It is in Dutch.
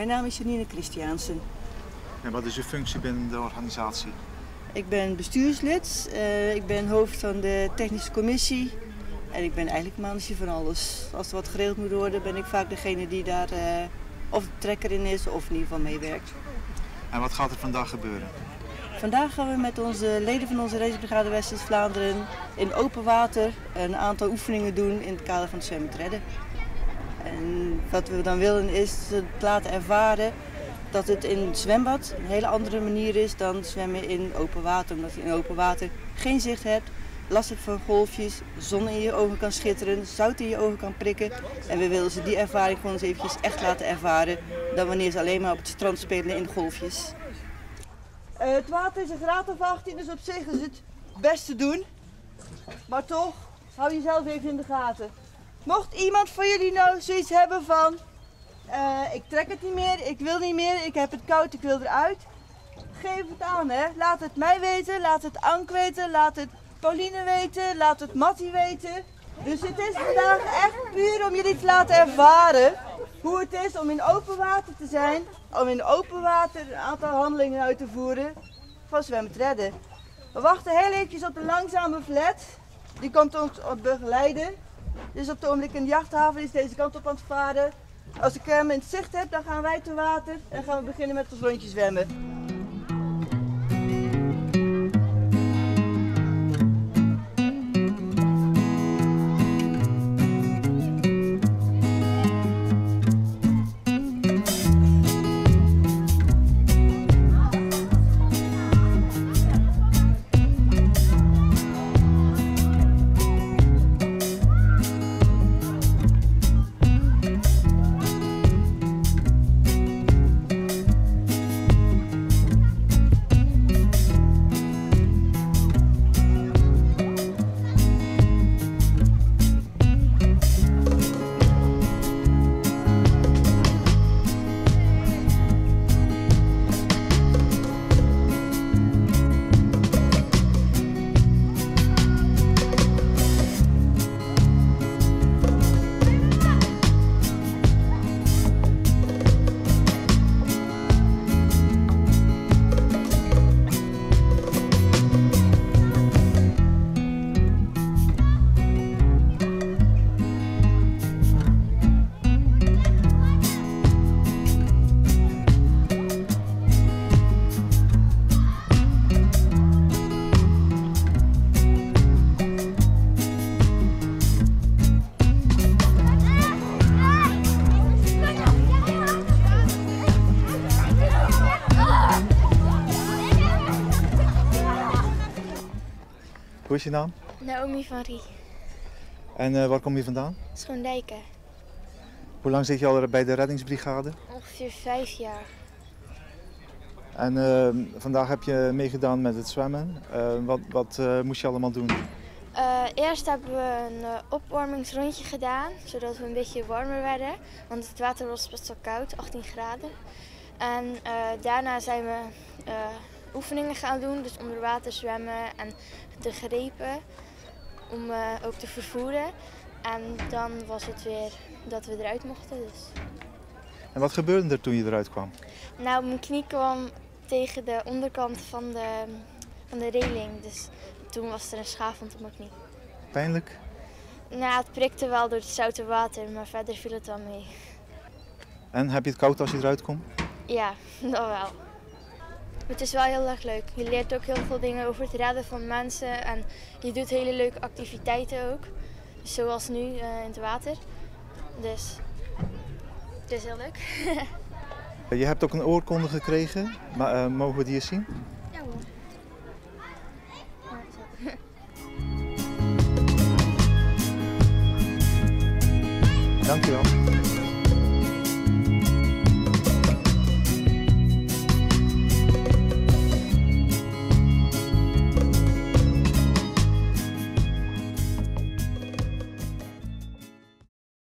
naam is Janine Christiaansen. En wat is uw functie binnen de organisatie? Ik ben bestuurslid, ik ben hoofd van de technische commissie en ik ben eigenlijk manager van alles. Als er wat geregeld moet worden, ben ik vaak degene die daar of de trekker in is of in ieder geval meewerkt. En wat gaat er vandaag gebeuren? Vandaag gaan we met onze leden van onze racebrigade West-Vlaanderen in open water een aantal oefeningen doen in het kader van het zwemmen redden. En wat we dan willen is het laten ervaren dat het in het zwembad een hele andere manier is dan zwemmen in open water. Omdat je in open water geen zicht hebt, last hebt van golfjes, zon in je ogen kan schitteren, zout in je ogen kan prikken. En we willen ze die ervaring gewoon eens eventjes echt laten ervaren dan wanneer ze alleen maar op het strand spelen in golfjes. Het water is een graad of 18, dus op zich is het best te doen. Maar toch, hou jezelf even in de gaten. Mocht iemand van jullie nou zoiets hebben van, ik trek het niet meer, ik wil niet meer, ik heb het koud, ik wil eruit. Geef het aan, hè. Laat het mij weten, laat het Ank weten, laat het Pauline weten, laat het Mattie weten. Dus het is vandaag echt puur om jullie te laten ervaren hoe het is om in open water te zijn. Om in open water een aantal handelingen uit te voeren van zwemmen redden. We wachten heel eventjes op de langzame flat. Die komt ons begeleiden. Dus op het ogenblik in de jachthaven is deze kant op aan het varen. Als ik hem in het zicht heb, dan gaan wij te water en gaan we beginnen met ons rondje zwemmen. Hoe is je naam? Naomi van Rie. En waar kom je vandaan? Schoondijken. Hoe lang zit je al bij de reddingsbrigade? Ongeveer 5 jaar. En vandaag heb je meegedaan met het zwemmen. Wat moest je allemaal doen? Eerst hebben we een opwarmingsrondje gedaan, zodat we een beetje warmer werden. Want het water was best wel koud, 18 graden. En daarna zijn we oefeningen gaan doen, dus onder water zwemmen en de grepen om ook te vervoeren. En dan was het weer dat we eruit mochten. Dus. En wat gebeurde er toen je eruit kwam? Nou, mijn knie kwam tegen de onderkant van de reling, dus toen was er een schaafwond op mijn knie. Pijnlijk? Nou, het prikte wel door het zoute water, maar verder viel het wel mee. En heb je het koud als je eruit komt? Ja, dat wel. Het is wel heel erg leuk. Je leert ook heel veel dingen over het redden van mensen en je doet hele leuke activiteiten ook. Zoals nu in het water. Dus het is heel leuk. Je hebt ook een oorkonde gekregen, maar mogen we die eens zien? Ja hoor. Dankjewel.